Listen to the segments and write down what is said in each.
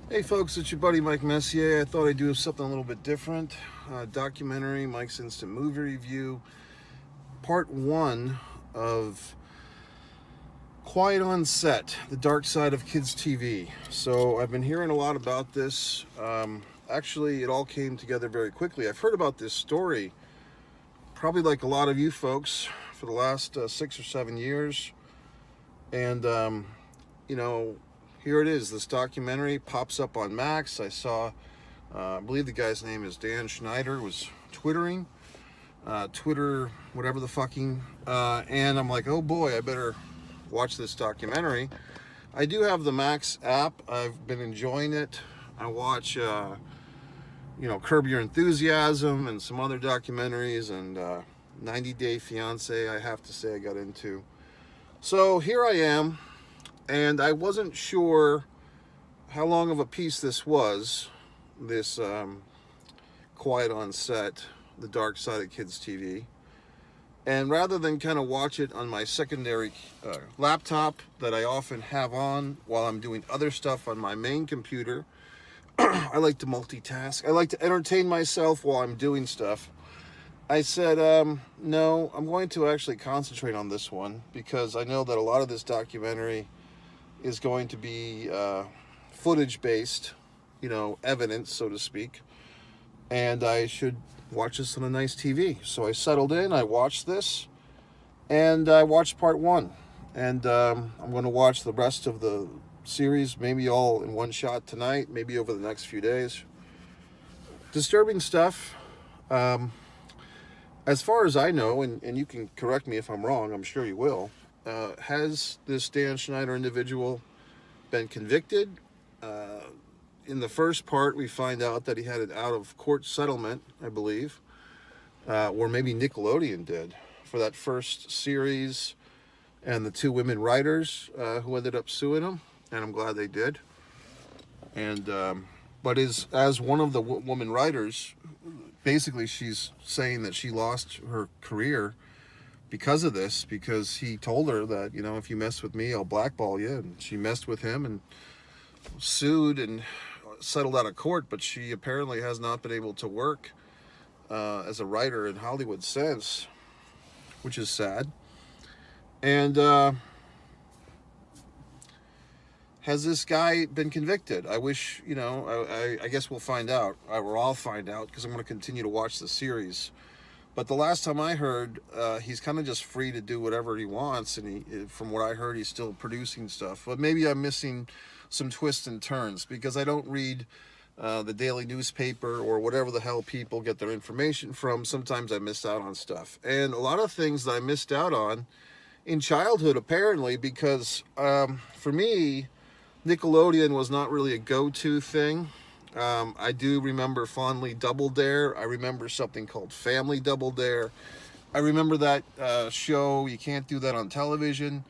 Hey folks, it's your buddy Mike Messier. I thought I'd do something a little bit different. Documentary, Mike's Instant Movie Review, part one of Quiet on Set, The Dark Side of Kids TV. So I've been hearing a lot about this. Actually, it all came together very quickly. I've heard about this story, probably like a lot of you folks, for the last 6 or 7 years. And, you know, here it is. This documentary pops up on Max. I saw, I believe the guy's name is Dan Schneider, was twittering, Twitter, whatever the fucking, and I'm like, oh boy, I better watch this documentary. I do have the Max app. I've been enjoying it. I watch, Curb Your Enthusiasm and some other documentaries, and 90 Day Fiance, I have to say, I got into. So here I am. And I wasn't sure how long of a piece this was, this Quiet on Set, The Dark Side of Kids TV. And rather than kind of watch it on my secondary laptop that I often have on while I'm doing other stuff on my main computer, I like to multitask. I like to entertain myself while I'm doing stuff. I said, no, I'm going to actually concentrate on this one because I know that a lot of this documentary is going to be footage-based, evidence, so to speak. And I should watch this on a nice TV. So I settled in, I watched this, and I watched part one. And I'm going to watch the rest of the series, maybe all in one shot tonight, maybe over the next few days. Disturbing stuff. As far as I know, and you can correct me if I'm wrong, I'm sure you will, has this Dan Schneider individual been convicted? In the first part, we find out that he had an out-of-court settlement, I believe, or maybe Nickelodeon did, for that first series, and the two women writers who ended up suing him, and I'm glad they did. And but as one of the woman writers, basically she's saying that she lost her career because of this, because he told her that, if you mess with me, I'll blackball you. And she messed with him and sued and settled out of court, but she apparently has not been able to work as a writer in Hollywood since, which is sad. And has this guy been convicted? I wish, I guess we'll find out. Or I'll find out, because I'm going to continue to watch the series. But the last time I heard, he's kind of just free to do whatever he wants, and from what I heard, he's still producing stuff. But maybe I'm missing some twists and turns, because I don't read the daily newspaper or whatever the hell people get their information from. Sometimes I miss out on stuff. And a lot of things that I missed out on in childhood, apparently, because for me, Nickelodeon was not really a go-to thing. I do remember fondly Double Dare. I remember something called Family Double Dare. I remember that show, You Can't Do That on Television,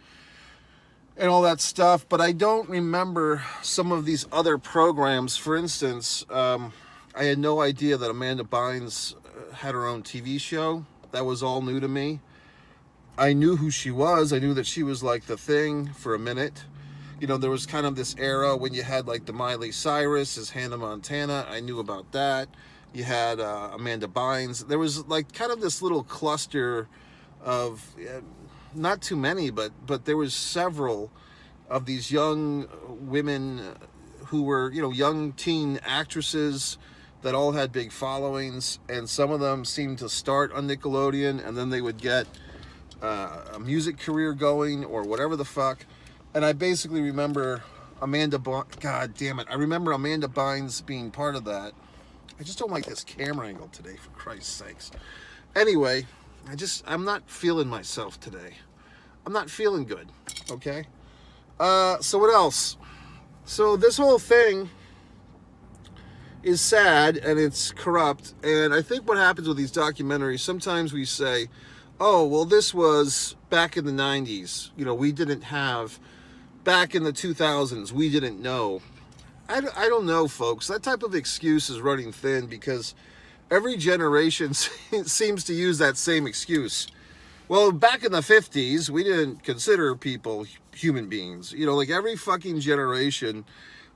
and all that stuff. But I don't remember some of these other programs. For instance, I had no idea that Amanda Bynes had her own TV show. That was all new to me. I knew who she was. I knew that she was like the thing for a minute. There was kind of this era when you had like the Miley Cyrus as Hannah Montana. I knew about that. You had Amanda Bynes. There was like kind of this little cluster of, not too many, but there was several of these young women who were, young teen actresses that all had big followings. And some of them seemed to start on Nickelodeon, and then they would get a music career going or whatever the fuck. And I basically remember God damn it. I remember Amanda Bynes being part of that. I just don't like this camera angle today, for Christ's sakes. Anyway, I'm not feeling myself today. I'm not feeling good, okay? So what else? So this whole thing is sad, and it's corrupt. And I think what happens with these documentaries, sometimes we say, oh, well, this was back in the 90s. We didn't have... Back in the 2000s, we didn't know. I don't know, folks. That type of excuse is running thin, because every generation seems to use that same excuse. Well, back in the 50s, we didn't consider people human beings. Like every fucking generation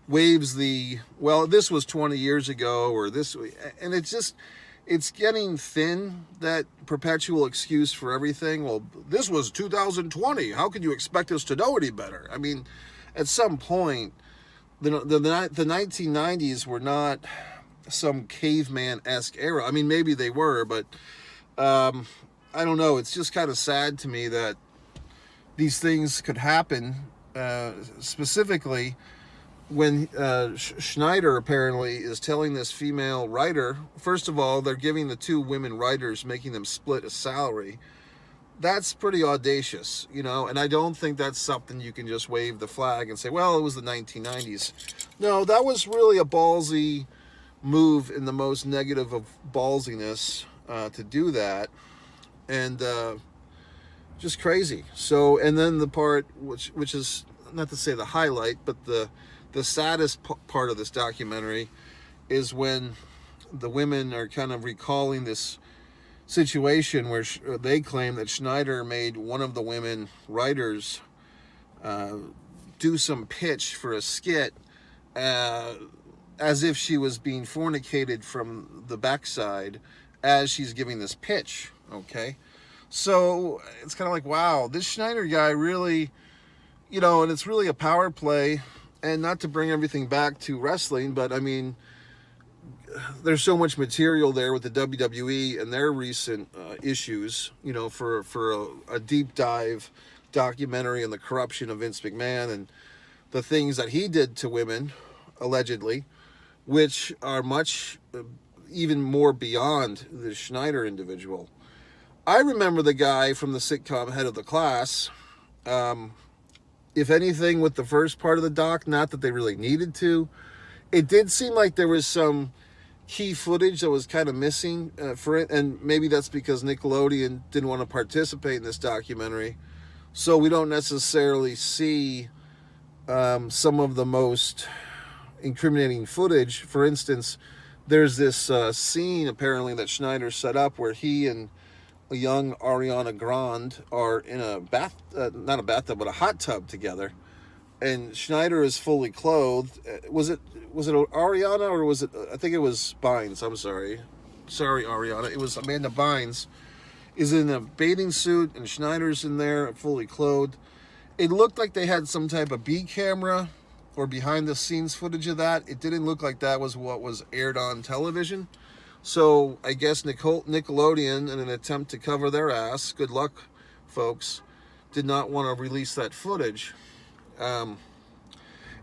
waves the, well, this was 20 years ago, or this, and it's getting thin, that perpetual excuse for everything. Well, this was 2020. How could you expect us to know any better? I mean, at some point, the 1990s were not some caveman-esque era. I mean, maybe they were, but I don't know. It's just kind of sad to me that these things could happen, specifically when Schneider apparently is telling this female writer, first of all, they're giving the two women writers, making them split a salary. That's pretty audacious, you know, and I don't think that's something you can just wave the flag and say, well, it was the 1990s. No, that was really a ballsy move in the most negative of ballsiness, to do that. And just crazy. So, and then the part which is not to say the highlight, but the saddest part of this documentary is when the women are kind of recalling this situation where they claim that Schneider made one of the women writers do some pitch for a skit, as if she was being fornicated from the backside as she's giving this pitch. Okay, so it's kind of like, wow, this Schneider guy really, you know, and it's really a power play. And not to bring everything back to wrestling, but I mean, there's so much material there with the WWE and their recent issues, you know, for a deep dive documentary on the corruption of Vince McMahon and the things that he did to women, allegedly, which are much, even more beyond the Schneider individual. I remember the guy from the sitcom Head of the Class. If anything, with the first part of the doc, not that they really needed to, it did seem like there was some key footage that was kind of missing for it, and maybe that's because Nickelodeon didn't want to participate in this documentary, so we don't necessarily see some of the most incriminating footage. For instance, there's this scene apparently that Schneider set up where he and a young Ariana Grande are in a not a bathtub, but a hot tub together, and Schneider is fully clothed. Was it Ariana, or was it? I think it was Bynes. I'm sorry, Ariana. It was Amanda Bynes. Is in a bathing suit, and Schneider's in there fully clothed. It looked like they had some type of B camera or behind the scenes footage of that. It didn't look like that was what was aired on television. So I guess Nickelodeon, in an attempt to cover their ass, good luck, folks, did not want to release that footage.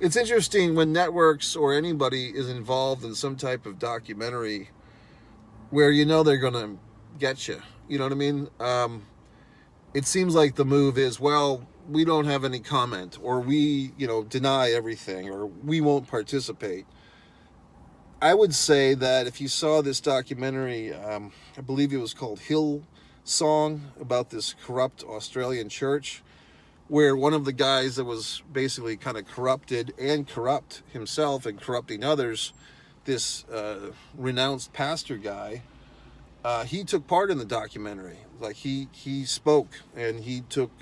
It's interesting when networks or anybody is involved in some type of documentary where you know they're going to get you. You know what I mean? It seems like the move is, well, we don't have any comment, or we, you know, deny everything, or we won't participate. I would say that if you saw this documentary, I believe it was called Hillsong, about this corrupt Australian church, where one of the guys that was basically kind of corrupted and corrupt himself and corrupting others, this renounced pastor guy, he took part in the documentary. Like he spoke, and he took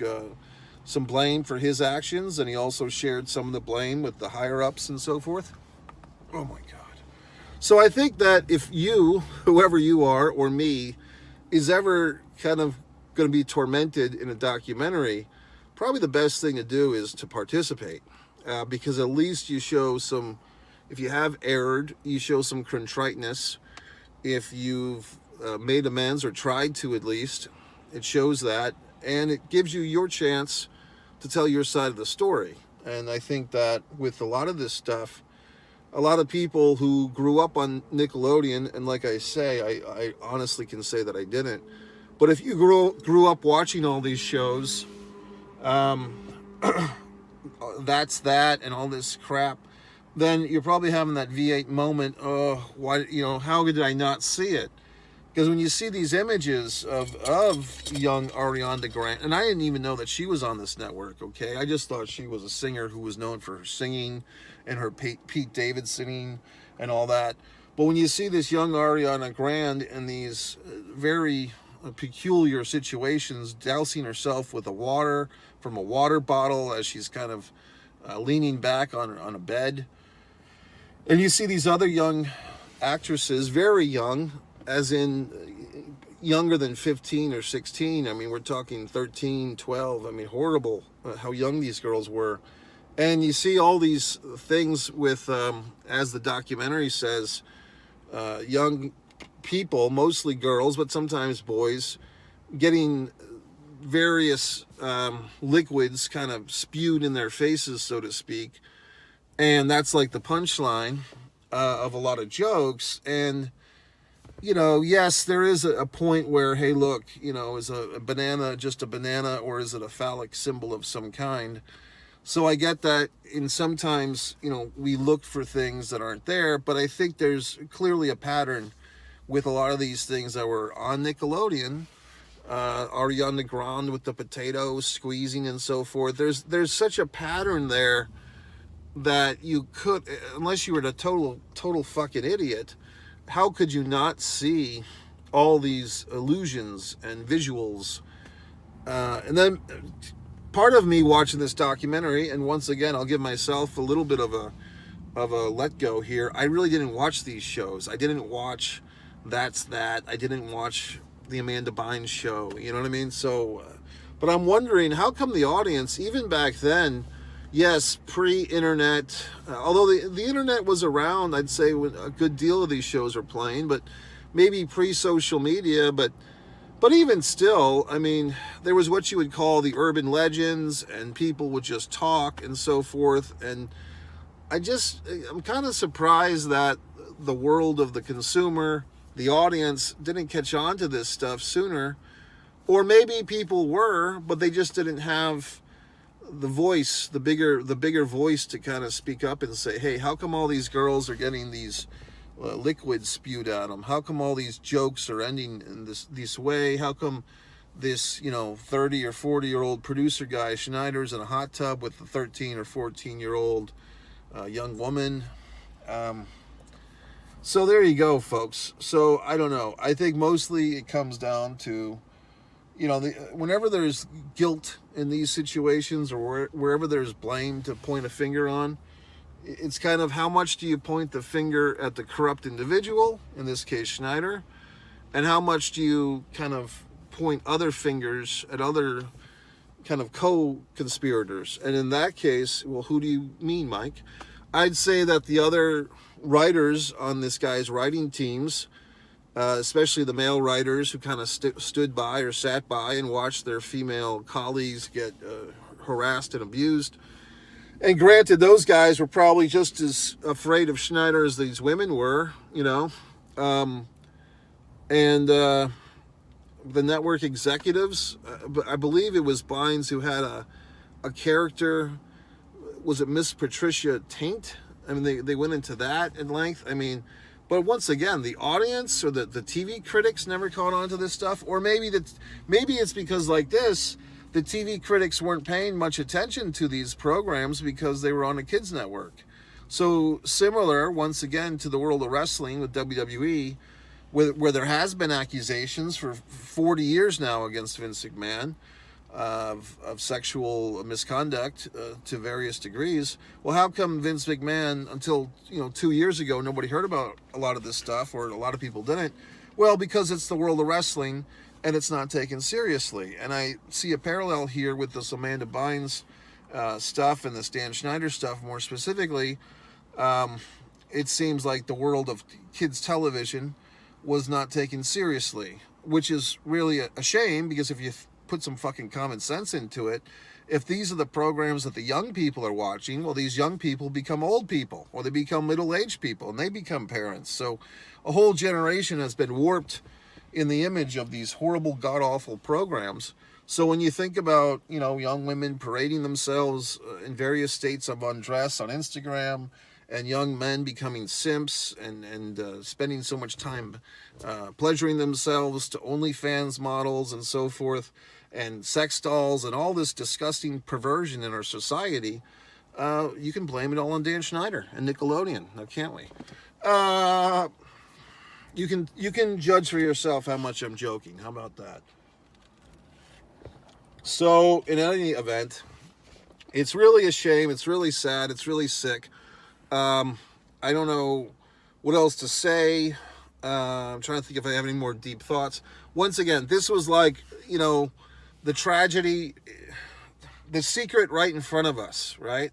some blame for his actions, and he also shared some of the blame with the higher ups and so forth. Oh my God. So I think that if you, whoever you are, or me, is ever kind of going to be tormented in a documentary, probably the best thing to do is to participate, because at least you show some, if you have erred, you show some contriteness. If you've made amends, or tried to at least, it shows that, and it gives you your chance to tell your side of the story. And I think that with a lot of this stuff, a lot of people who grew up on Nickelodeon, and like I say, I honestly can say that I didn't, but if you grew up watching all these shows, that's that and all this crap, then you're probably having that V8 moment. Oh, why, you know, how did I not see it? Because when you see these images of young Ariana Grande, and I didn't even know that she was on this network, okay? I just thought she was a singer who was known for her singing and her Pete Davidson singing and all that. But when you see this young Ariana Grande in these very peculiar situations, dousing herself with a water from a water bottle as she's kind of leaning back on a bed, And you see these other young actresses, very young, as in younger than 15 or 16. I mean, we're talking 13, 12. I mean, horrible how young these girls were. And you see all these things with, as the documentary says, young people, mostly girls, but sometimes boys, getting various liquids kind of spewed in their faces, so to speak. And that's like the punchline of a lot of jokes. And, you know, yes, there is a point where, hey, look, you know, is a banana just a banana, or is it a phallic symbol of some kind? So I get that in sometimes, you know, we look for things that aren't there, but I think there's clearly a pattern with a lot of these things that were on Nickelodeon, Ariana Grande with the potatoes squeezing and so forth. There's such a pattern there that you could, unless you were a total fucking idiot, how could you not see all these illusions and visuals? And then part of me watching this documentary, and once again, I'll give myself a little bit of a let go here. I really didn't watch these shows. I didn't watch That's That. I didn't watch the Amanda Bynes show. You know what I mean? So, but I'm wondering, how come the audience, even back then, yes, pre-internet, although the internet was around, I'd say when a good deal of these shows were playing, but maybe pre-social media, but even still, I mean, there was what you would call the urban legends, and people would just talk and so forth. And I'm kind of surprised that the world of the consumer, the audience, didn't catch on to this stuff sooner. Or maybe people were, but they just didn't have the voice, the bigger voice to kind of speak up and say, hey, how come all these girls are getting these liquids spewed at them? How come all these jokes are ending in this way? How come this, you know, 30 or 40-year-old producer guy, Schneider's in a hot tub with a 13 or 14-year-old young woman? So there you go, folks. So I don't know. I think mostly it comes down to, you know, whenever there's guilt in these situations, or wherever there's blame to point a finger on, it's kind of how much do you point the finger at the corrupt individual, in this case Schneider, and how much do you kind of point other fingers at other kind of co-conspirators? And in that case, well, who do you mean, Mike? I'd say that the other writers on this guy's writing teams, especially the male writers who kind of stood by or sat by and watched their female colleagues get harassed and abused. And granted, those guys were probably just as afraid of Schneider as these women were, you know. And the network executives, I believe it was Bynes who had a character, was it Miss Patricia Taint? I mean, they went into that at length. I mean, but once again, the audience or the TV critics never caught on to this stuff. Or maybe it's because like this, the TV critics weren't paying much attention to these programs because they were on a kids network. So similar, once again, to the world of wrestling with WWE, where there has been accusations for 40 years now against Vince McMahon of sexual misconduct to various degrees. Well, how come Vince McMahon, until 2 years ago, nobody heard about a lot of this stuff, or a lot of people didn't? Well, because it's the world of wrestling and it's not taken seriously. And I see a parallel here with this Amanda Bynes stuff and this Dan Schneider stuff more specifically. It seems like the world of kids television was not taken seriously, which is really a shame, because if you put some fucking common sense into it, if these are the programs that the young people are watching, well, these young people become old people, or they become middle-aged people, and they become parents. So a whole generation has been warped in the image of these horrible, god-awful programs. So when you think about, young women parading themselves in various states of undress on Instagram, and young men becoming simps and spending so much time pleasuring themselves to OnlyFans models and so forth, and sex dolls, and all this disgusting perversion in our society, you can blame it all on Dan Schneider and Nickelodeon, now can't we? You can judge for yourself how much I'm joking. How about that? So, in any event, it's really a shame. It's really sad. It's really sick. I don't know what else to say. I'm trying to think if I have any more deep thoughts. Once again, this was like, the tragedy, the secret right in front of us, right?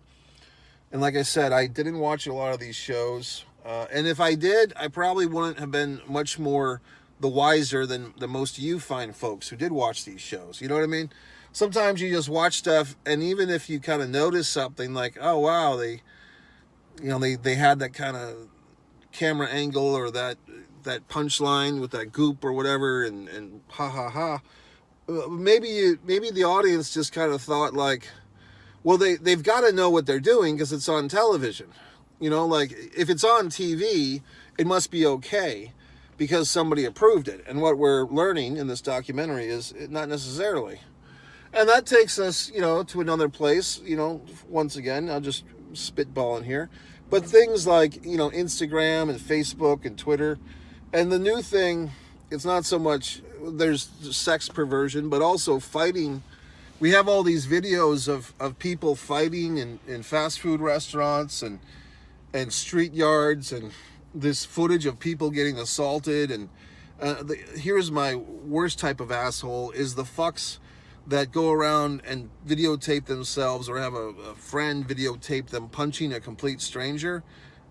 And like I said, I didn't watch a lot of these shows. And if I did, I probably wouldn't have been much more the wiser than the most of you fine folks who did watch these shows. You know what I mean? Sometimes you just watch stuff, and even if you kind of notice something like, oh wow, they had that kind of camera angle or that punchline with that goop or whatever, and ha ha ha. Maybe the audience just kind of thought like, well, they've got to know what they're doing because it's on television. Like if it's on TV, it must be okay because somebody approved it. And what we're learning in this documentary is not necessarily. And that takes us, to another place. Once again, I'll just spitball in here. But things like, Instagram and Facebook and Twitter. And the new thing, it's not so much, there's sex perversion, but also fighting. We have all these videos of people fighting in fast food restaurants and street yards, and this footage of people getting assaulted. And here's my worst type of asshole is the fucks that go around and videotape themselves or have a friend videotape them punching a complete stranger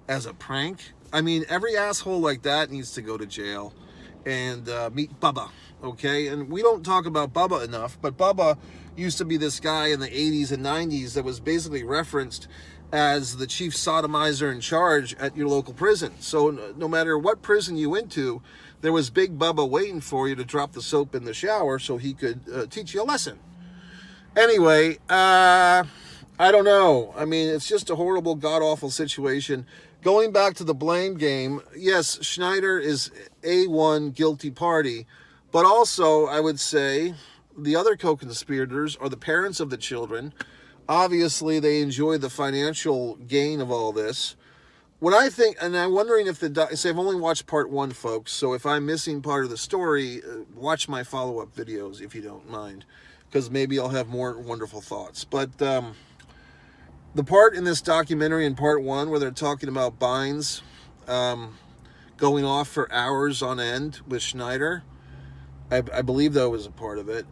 as a prank. I mean, every asshole like that needs to go to jail and meet Bubba, okay? And we don't talk about Bubba enough, but Bubba used to be this guy in the 80s and 90s that was basically referenced as the chief sodomizer in charge at your local prison. So no matter what prison you went to, there was Big Bubba waiting for you to drop the soap in the shower so he could teach you a lesson. Anyway, I don't know. I mean, it's just a horrible, god-awful situation. Going back to the blame game, yes, Schneider is A1 guilty party, but also I would say the other co-conspirators are the parents of the children. Obviously, they enjoy the financial gain of all this. When I think, and I'm wondering if say I've only watched part 1, folks, so if I'm missing part of the story, watch my follow-up videos if you don't mind, because maybe I'll have more wonderful thoughts. But the part in this documentary in part 1 where they're talking about Bynes going off for hours on end with Schneider, I believe that was a part of it.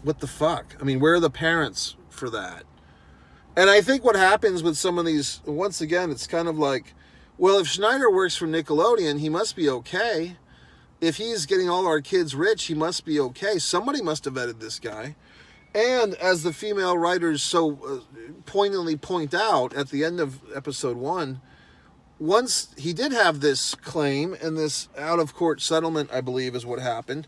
What the fuck? I mean, where are the parents for that? And I think what happens with some of these, once again, it's kind of like, well, if Schneider works for Nickelodeon, he must be okay. If he's getting all our kids rich, he must be okay. Somebody must have vetted this guy. And as the female writers so poignantly point out at the end of episode 1, once he did have this claim and this out-of-court settlement, I believe, is what happened,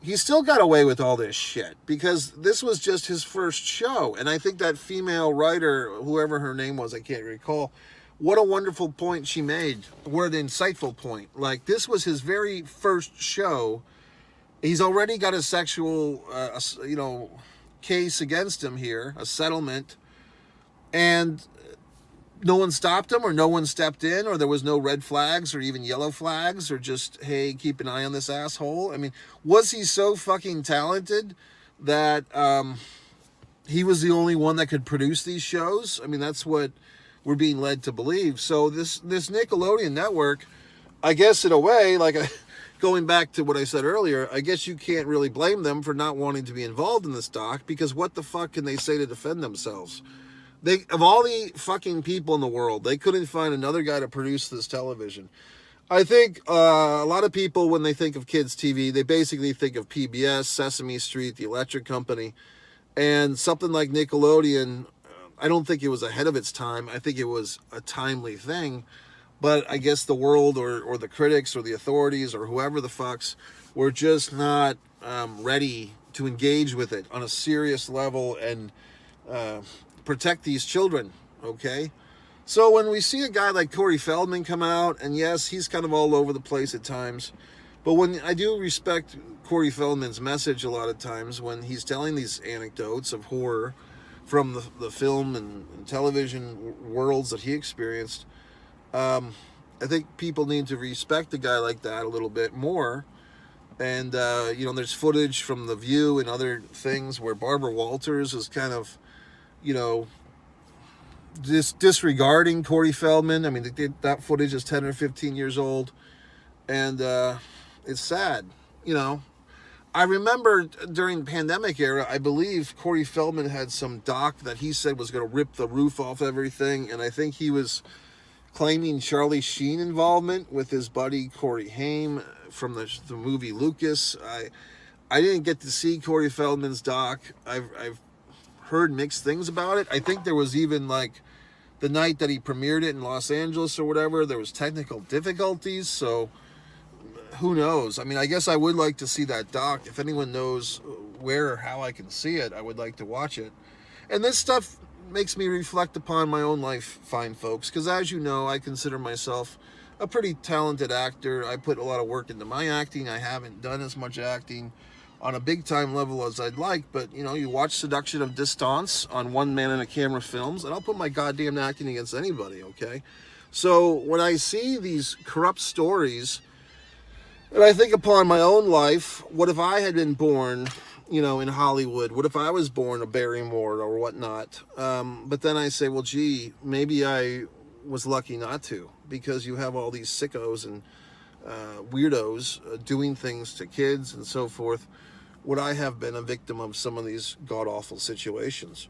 he still got away with all this shit because this was just his first show. And I think that female writer, whoever her name was, I can't recall, what a wonderful point she made. What an insightful point. Like, this was his very first show. He's already got a sexual, case against him here, a settlement. And no one stopped him, or no one stepped in, or there was no red flags or even yellow flags, or just, hey, keep an eye on this asshole. I mean, was he so fucking talented that he was the only one that could produce these shows? I mean, that's what we're being led to believe. So this Nickelodeon network, I guess in a way, like going back to what I said earlier, I guess you can't really blame them for not wanting to be involved in this doc, because what the fuck can they say to defend themselves? They, of all the fucking people in the world, they couldn't find another guy to produce this television. I think a lot of people, when they think of kids' TV, they basically think of PBS, Sesame Street, The Electric Company, and something like Nickelodeon. I don't think it was ahead of its time. I think it was a timely thing. But I guess the world or the critics or the authorities or whoever the fucks were just not ready to engage with it on a serious level and protect these children, okay? So when we see a guy like Corey Feldman come out, and yes, he's kind of all over the place at times, but when I do respect Corey Feldman's message a lot of times when he's telling these anecdotes of horror from the film and television worlds that he experienced, I think people need to respect a guy like that a little bit more. And, there's footage from The View and other things where Barbara Walters is kind of, disregarding Corey Feldman. I mean, that footage is 10 or 15 years old, and it's sad. You know, I remember during the pandemic era, I believe Corey Feldman had some doc that he said was going to rip the roof off everything, and I think he was claiming Charlie Sheen involvement with his buddy Corey Haim from the movie Lucas. I didn't get to see Corey Feldman's doc. I've heard mixed things about it. I think there was even like the night that he premiered it in Los Angeles or whatever, there was technical difficulties, so who knows? I mean, I guess I would like to see that doc. If anyone knows where or how I can see it, I would like to watch it. And this stuff makes me reflect upon my own life, fine folks, because as you know, I consider myself a pretty talented actor. I put a lot of work into my acting. I haven't done as much acting on a big time level as I'd like, but you know, you watch Seduction of Distance on One Man and a Camera Films, and I'll put my goddamn acting against anybody, okay? So when I see these corrupt stories, and I think upon my own life, what if I had been born, you know, in Hollywood? What if I was born a Barrymore or whatnot? But then I say, well, gee, maybe I was lucky not to, because you have all these sickos and weirdos doing things to kids and so forth. Would I have been a victim of some of these god-awful situations?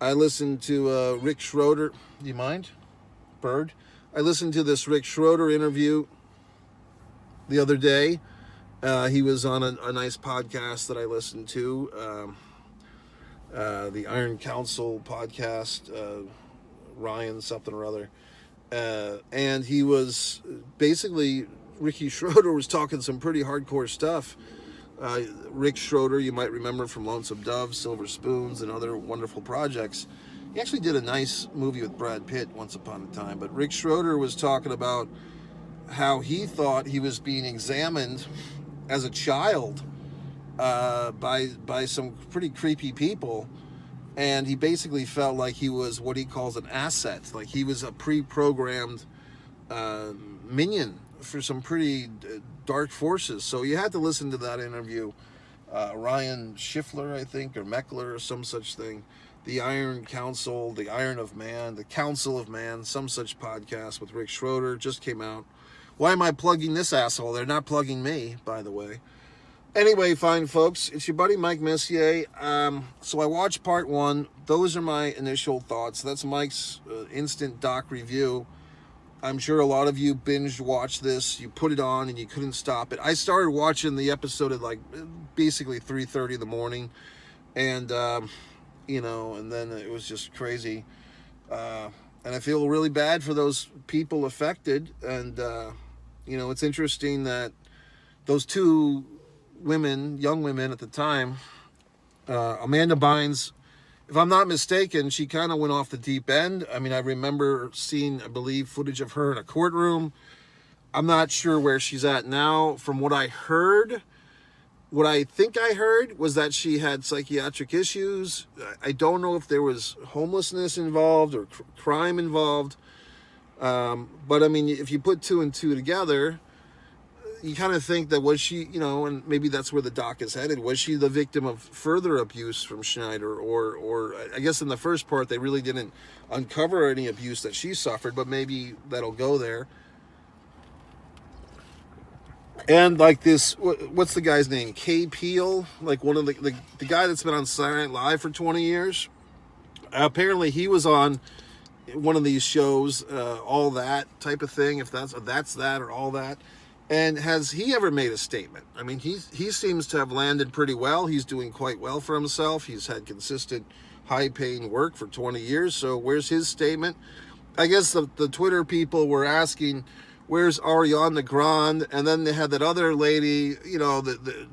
I listened to Rick Schroder. Do you mind, Bird? I listened to this Rick Schroder interview the other day. He was on a nice podcast that I listened to, the Iron Council podcast, Ryan something or other. And he was basically, Ricky Schroder was talking some pretty hardcore stuff. Rick Schroder, you might remember from Lonesome Dove, Silver Spoons, and other wonderful projects. He actually did a nice movie with Brad Pitt once upon a time. But Rick Schroder was talking about how he thought he was being examined as a child by some pretty creepy people, and he basically felt like he was what he calls an asset, like he was a pre-programmed minion for some pretty dark forces. So you had to listen to that interview. Ryan Schiffler, I think, or Meckler, or some such thing. The Iron Council, the Iron of Man, the Council of Man, some such podcast with Rick Schroder just came out. Why am I plugging this asshole? They're not plugging me, by the way. Anyway, fine folks, it's your buddy Mike Messier. So I watched part one. Those are my initial thoughts. That's Mike's instant doc review. I'm sure a lot of you binge watched this. You put it on and you couldn't stop it. I started watching the episode at like basically 3:30 in the morning, and you know, and then it was just crazy. And I feel really bad for those people affected. And you know, it's interesting that those two women, young women at the time, Amanda Bynes, if I'm not mistaken, she kind of went off the deep end. I mean, I remember seeing, I believe, footage of her in a courtroom. I'm not sure where she's at now. From what I heard, what I think I heard was that she had psychiatric issues. I don't know if there was homelessness involved or crime involved. But I mean, if you put two and two together, you kind of think that was she, you know, and maybe that's where the doc is headed. Was she the victim of further abuse from Schneider? Or I guess in the first part, they really didn't uncover any abuse that she suffered, but maybe that'll go there. And like this, what's the guy's name? Kay Peele, like one of the guy that's been on Saturday Night Live for 20 years. Apparently he was on one of these shows, All That type of thing, if that's that or All That. And has he ever made a statement? I mean, he seems to have landed pretty well. He's doing quite well for himself. He's had consistent, high-paying work for 20 years. So where's his statement? I guess the Twitter people were asking, where's Ariana Grande? And then they had that other lady, you know, the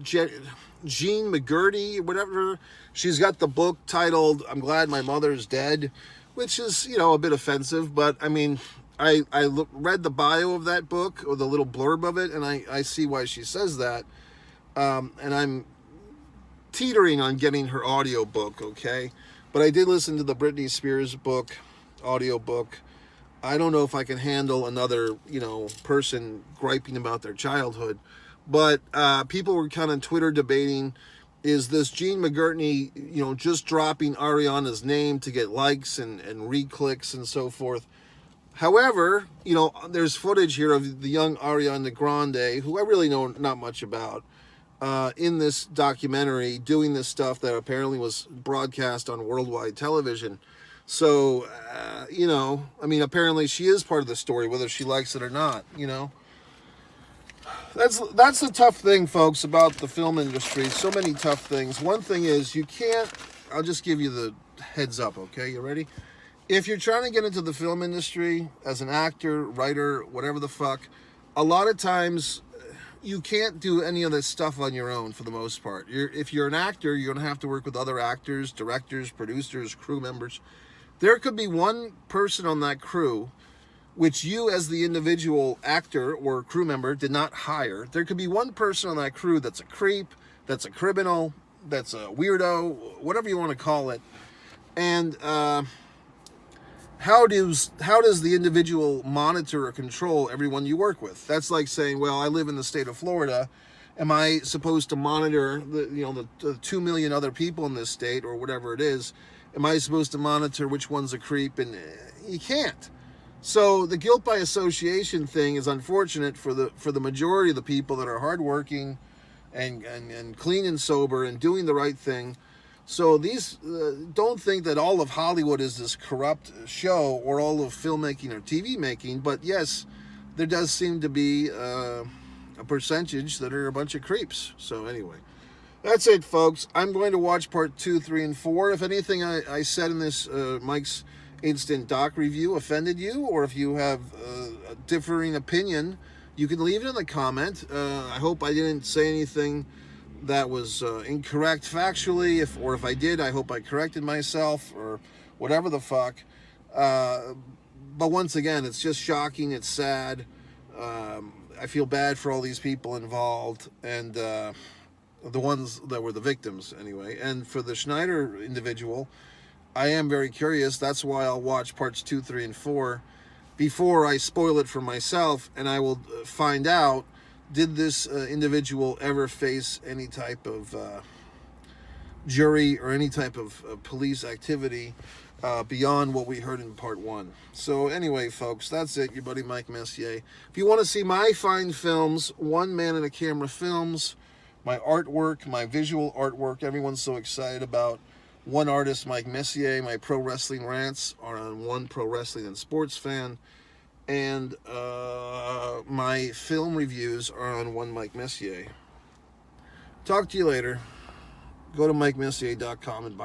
Jean McGurdy, whatever. She's got the book titled "I'm Glad My Mother's Dead," which is, you know, a bit offensive. But I mean, I read the bio of that book, or the little blurb of it, and I see why she says that. And I'm teetering on getting her audio book, okay? But I did listen to the Britney Spears book, audio book. I don't know if I can handle another, you know, person griping about their childhood. But people were kind of Twitter debating, is this Gene McGurtney, just dropping Ariana's name to get likes and re-clicks and so forth. However, there's footage here of the young Ariana Grande, who I really know not much about, in this documentary doing this stuff that apparently was broadcast on worldwide television. So, apparently she is part of the story, whether she likes it or not, That's the tough thing, folks, about the film industry. So many tough things. One thing is you can't, I'll just give you the heads up, okay? You ready? If you're trying to get into the film industry as an actor, writer, whatever the fuck, a lot of times you can't do any of this stuff on your own for the most part. If you're an actor, you're going to have to work with other actors, directors, producers, crew members. There could be one person on that crew which you as the individual actor or crew member did not hire. There could be one person on that crew that's a creep, that's a criminal, that's a weirdo, whatever you want to call it. And how does the individual monitor or control everyone you work with? That's like saying, well, I live in the state of Florida. Am I supposed to monitor the 2 million other people in this state or whatever it is? Am I supposed to monitor which one's a creep? And you can't. So the guilt by association thing is unfortunate for the majority of the people that are hardworking and clean and sober and doing the right thing. So these don't think that all of Hollywood is this corrupt show or all of filmmaking or TV making. But yes, there does seem to be a percentage that are a bunch of creeps. So anyway, that's it, folks. I'm going to watch part 2, 3, and 4. If anything I said in this Mike's Instant Doc review offended you, or if you have a differing opinion, you can leave it in the comment. I hope I didn't say anything that was incorrect factually. If I did, I hope I corrected myself or whatever the fuck. But once again, it's just shocking. It's sad. I feel bad for all these people involved and the ones that were the victims anyway. And for the Schneider individual, I am very curious. That's why I'll watch parts 2, 3, and 4 before I spoil it for myself, and I will find out, did this individual ever face any type of jury or any type of police activity beyond what we heard in part 1. So anyway, folks, that's it. Your buddy Mike Messier. If you want to see my fine films, One Man and a Camera Films, my artwork, my visual artwork, everyone's so excited about. One Artist, Mike Messier. My pro wrestling rants are on One Pro Wrestling and Sports Fan. And my film reviews are on One Mike Messier. Talk to you later. Go to MikeMessier.com and buy